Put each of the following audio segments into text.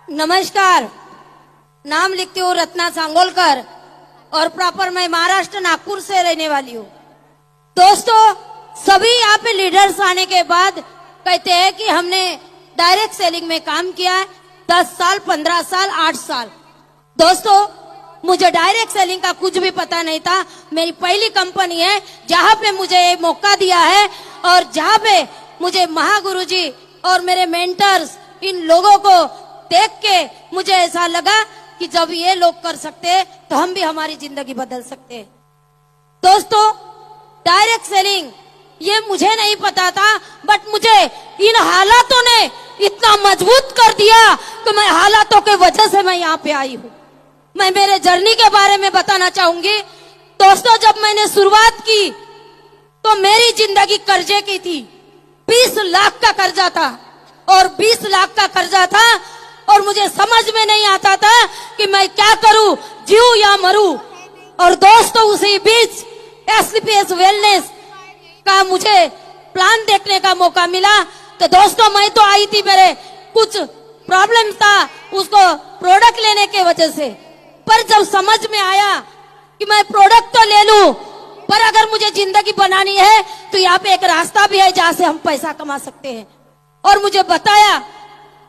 नमस्कार। नाम लिखती हूँ रत्ना सांगोलकर और प्रॉपर मैं महाराष्ट्र नागपुर से रहने वाली हूँ। दोस्तों, सभी यहाँ पे लीडर्स आने के बाद कहते हैं कि हमने डायरेक्ट सेलिंग में काम किया है 10 साल, 15 साल, 8 साल। दोस्तों, मुझे डायरेक्ट सेलिंग का कुछ भी पता नहीं था। मेरी पहली कंपनी है जहाँ पे मुझे ये मौका दिया है और जहाँ पे मुझे महागुरुजी और मेरे मेंटर्स इन लोगों को देख के मुझे ऐसा लगा कि जब ये लोग कर सकते हैं तो हम भी हमारी जिंदगी बदल सकते हैं। दोस्तों, डायरेक्ट सेलिंग ये मुझे नहीं पता था, बट मुझे इन हालातों ने इतना मजबूत कर दिया कि मैं हालातों के वजह से मैं यहाँ पे आई हूँ। मैं मेरे जर्नी के बारे में बताना चाहूंगी। दोस्तों, जब मैंने शुरुआत की तो मेरी जिंदगी कर्जे की थी। 20 लाख का कर्जा था और 20 लाख का कर्जा था और मुझे समझ में नहीं आता था कि मैं क्या करूं, जीऊं या मरूं। और दोस्तों, उसी बीच एसलीपीएस वेलनेस का मुझे प्लान देखने का मौका मिला। तो दोस्तों, मैं तो आई थी, मेरे कुछ प्रॉब्लम था उसको प्रोडक्ट लेने के वजह से, पर जब समझ में आया कि मैं प्रोडक्ट तो ले लूं, पर अगर मुझे जिंदगी बनानी है तो यहाँ पे एक रास्ता भी है जहाँ से हम पैसा कमा सकते हैं। और मुझे बताया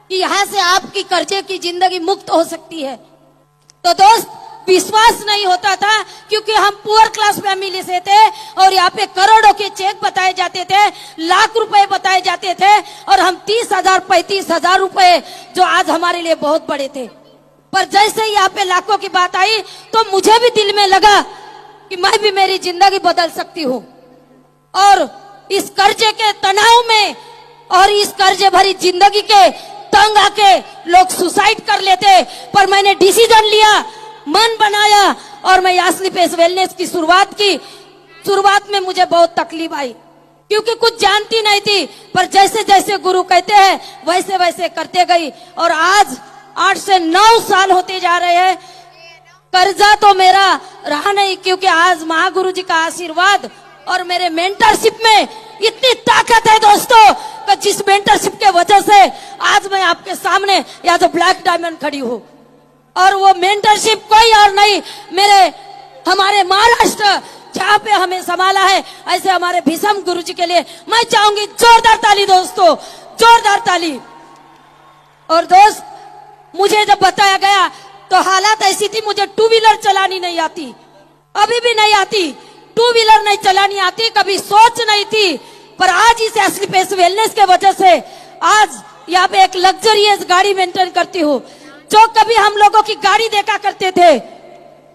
कि यहाँ से आपकी कर्जे की जिंदगी मुक्त हो सकती है। तो दोस्त, विश्वास नहीं होता था क्योंकि हम पुअर क्लास फैमिली से थे और यहाँ पे करोड़ों के चेक बताए जाते थे, लाख रुपए बताए जाते थे और हम 30,000 35,000 रुपए जो आज हमारे लिए बहुत बड़े थे। पर जैसे ही यहाँ पे लाखों की बात आई तो मुझे भी दिल में लगा कि मैं भी मेरी जिंदगी बदल सकती हूँ। और इस कर्जे के तनाव में और इस कर्जे भरी जिंदगी के तंग आके लोग सुसाइड कर लेते, पर मैंने डिसीजन लिया, मन बनाया और मैं एसलीपीएस वेलनेस की शुरुआत की। शुरुआत में मुझे बहुत तकलीफ आई क्योंकि कुछ जानती नहीं थी, पर जैसे जैसे गुरु कहते हैं वैसे वैसे करते गई और आज 8 से 9 साल होते जा रहे हैं। कर्जा तो मेरा रहा नहीं क्योंकि आज महागुरु जी का आशीर्वाद और मेरे मेंटरशिप में इतनी ताकत है दोस्तों, कि जिस मेंटरशिप के वजह से आज मैं आपके सामने या तो ब्लैक डायमंड खड़ी हूँ। और वो मेंटरशिप कोई और नहीं, हमारे महाराष्ट्र जहाँ पे हमें संभाला है, ऐसे हमारे भीषम गुरु जी के लिए मैं चाहूंगी जोरदार ताली दोस्तों, जोरदार ताली। और दोस्त, मुझे जब बताया गया तो हालात ऐसी थी, मुझे 2 व्हीलर चलानी नहीं आती, अभी भी नहीं आती, 2 व्हीलर नहीं चलानी आती, कभी सोच नहीं थी। पर आज इस एसलीपीएस वेलनेस के वजह से आज यहाँ पे एक लग्जरियस गाड़ी मेंटेन करती हूँ। जो कभी हम लोगों की गाड़ी देखा करते थे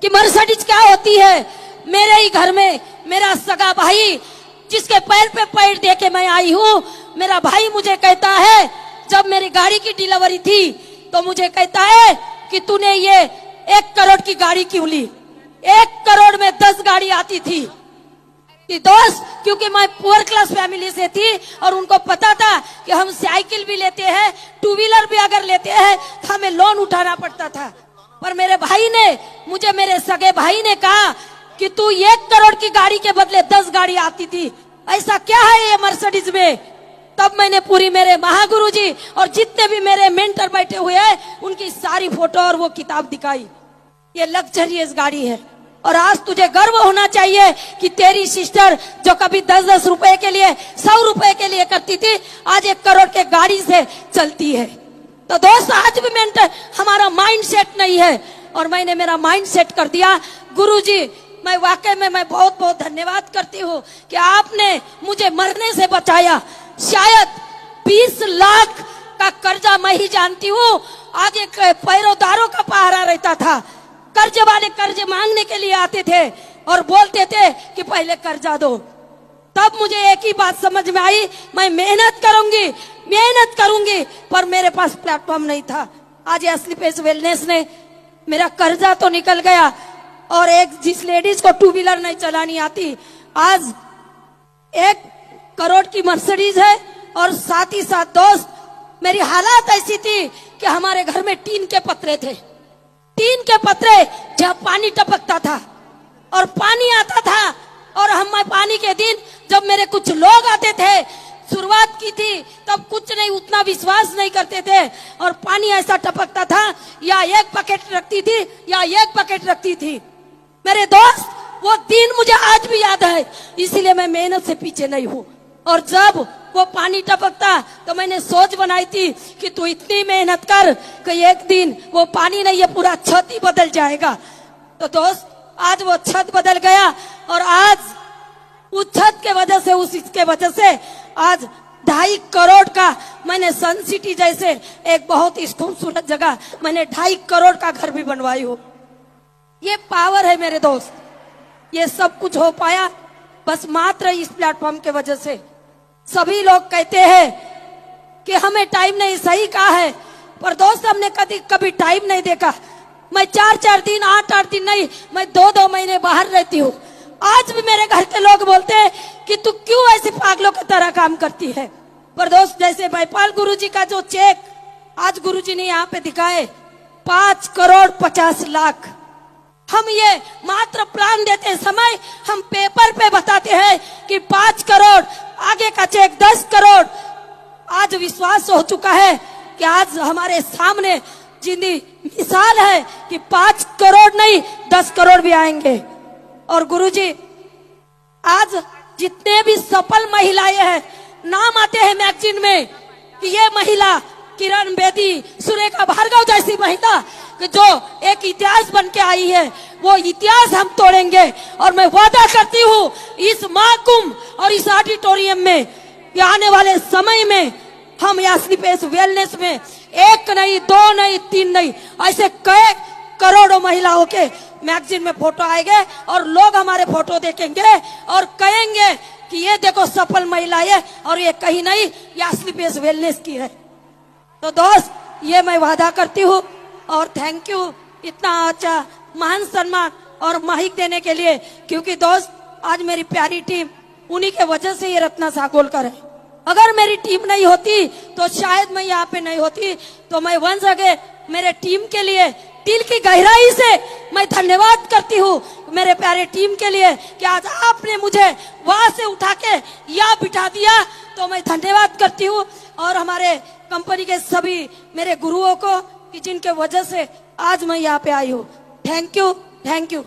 कि मर्सिडीज क्या होती है, मेरे ही घर में मेरा सगा भाई जिसके पैर पे पैर दे के मैं आई हूँ, मेरा भाई मुझे कहता है, जब मेरी गाड़ी की डिलीवरी थी तो मुझे कहता है कि तूने ये 1 करोड़ की गाड़ी क्यों ली। 1 करोड़ में 10 गाड़ी आती थी कि दोस्त, क्योंकि मैं पुअर क्लास फैमिली से थी और उनको पता था कि हम साइकिल भी लेते हैं, 2 व्हीलर भी अगर लेते हैं तो हमें लोन उठाना पड़ता था। पर मेरे भाई ने मुझे, मेरे सगे भाई ने कहा कि तू 1 करोड़ की गाड़ी के बदले 10 गाड़ी आती थी, ऐसा क्या है ये मर्सिडीज में। तब मैंने पूरी मेरे महागुरु जी और जितने भी मेरे मेंटर बैठे हुए हैं उनकी सारी फोटो और वो किताब दिखाई। ये लग्जरियस गाड़ी है और आज तुझे गर्व होना चाहिए कि तेरी सिस्टर जो कभी 10-10 रुपए के लिए, 100 रुपए के लिए करती थी, आज 1 करोड़ के गाड़ी से चलती है। तो दोस्त, आज भी हमारा माइंड सेट नहीं है और मैंने मेरा माइंड सेट कर दिया। गुरुजी, मैं वाकई में मैं बहुत बहुत धन्यवाद करती हूँ कि आपने मुझे मरने से बचाया। शायद 20 लाख का कर्जा मैं ही जानती हूँ, आगे पैरोदारों का पहरा रहता था। कर्जे वाले कर्जे मांगने के लिए आते थे और बोलते थे कि पहले कर्जा दो। तब मुझे एक ही बात समझ में आई, मैं मेहनत करूंगी, पर मेरे पास प्लेटफॉर्म नहीं था। आज एसलीपीएस वेलनेस ने मेरा कर्जा तो निकल गया और एक जिस लेडीज को 2 व्हीलर नहीं चलानी आती, आज 1 करोड़ की मर्सिडीज है। और साथ ही साथ दोस्त, मेरी हालात ऐसी थी कि हमारे घर में टीन के पत्रे थे, टीन के पत्रे जहाँ पानी टपकता था और पानी आता था। और हम पानी के दिन जब मेरे कुछ लोग आते थे शुरुआत की थी तब कुछ नहीं, उतना विश्वास नहीं करते थे और पानी ऐसा टपकता था, या एक बकेट रखती थी या एक बकेट रखती थी। मेरे दोस्त, वो दिन मुझे आज भी याद है, इसीलिए मैं मेहनत से पीछे नहीं हूँ। और जब वो पानी टपकता तो मैंने सोच बनाई थी कि तू इतनी मेहनत कर कि एक दिन वो पानी नहीं, ये पूरा छत ही बदल जाएगा। तो दोस्त, आज वो छत बदल गया और आज उस छत के वजह से, उस इसके वजह से आज 2.5 करोड़ का मैंने सन सिटी जैसे एक बहुत ही खूबसूरत जगह मैंने 2.5 करोड़ का घर भी बनवाई हो। ये पावर है मेरे दोस्त, ये सब कुछ हो पाया बस मात्र इस प्लेटफॉर्म के वजह से। सभी लोग कहते हैं कि हमें टाइम नहीं, सही कहा है, पर दोस्त हमने कभी टाइम नहीं देखा। मैं 4-4 दिन, 8-8 दिन नहीं, मैं 2-2 महीने बाहर रहती हूँ। आज भी मेरे घर के लोग बोलते हैं कि तू क्यों ऐसे पागलों की तरह काम करती है। पर दोस्त, जैसे बैपाल गुरुजी का जो चेक आज गुरुजी ने यहाँ पे दिखाए, 5 करोड़ 50 लाख, हम ये मात्र प्लान देते समय हम पेपर पे बताते हैं कि 5 करोड़, आगे का चेक 10 करोड़। आज विश्वास हो चुका है कि आज हमारे सामने जिंदी मिसाल है कि 5 करोड़ नहीं 10 करोड़ भी आएंगे। और गुरुजी, आज जितने भी सफल महिलाएं हैं, नाम आते हैं मैगजीन में कि ये महिला किरण बेदी, सुरेखा भार्गव जैसी महिला जो एक इतिहास बन के आई है, वो इतिहास हम तोड़ेंगे। और मैं वादा करती हूँ इस महाकुंभ और इस ऑडिटोरियम में कि आने वाले समय में हम स्लीपेस वेलनेस में 1 नहीं, 2 नहीं, 3 नहीं, ऐसे कई करोड़ों महिलाओं के मैगजीन में फोटो आएंगे और लोग हमारे फोटो देखेंगे और कहेंगे कि ये देखो सफल महिला है और ये कहीं नहीं, ये स्लीपेस वेलनेस की है। तो दोस्त, ये मैं वादा करती हूँ और थैंक यू इतना अच्छा महान सम्मान और माहिक देने के लिए, क्योंकि दोस्त आज मेरी प्यारी टीम, उन्हीं के वजह से ये रत्ना सागोलकर है। अगर मेरी टीम नहीं होती तो शायद मैं यहाँ पे नहीं होती। तो मैं वंस अगेन मेरे टीम के लिए दिल की गहराई से मैं धन्यवाद करती हूँ मेरे प्यारे टीम के लिए कि आज आपने मुझे वहां से उठा के यहाँ बिठा दिया, तो मैं धन्यवाद करती हूँ। और हमारे कंपनी के सभी मेरे गुरुओं को कि जिनके वजह से आज मैं यहाँ पे आई हूँ। Thank you, thank you.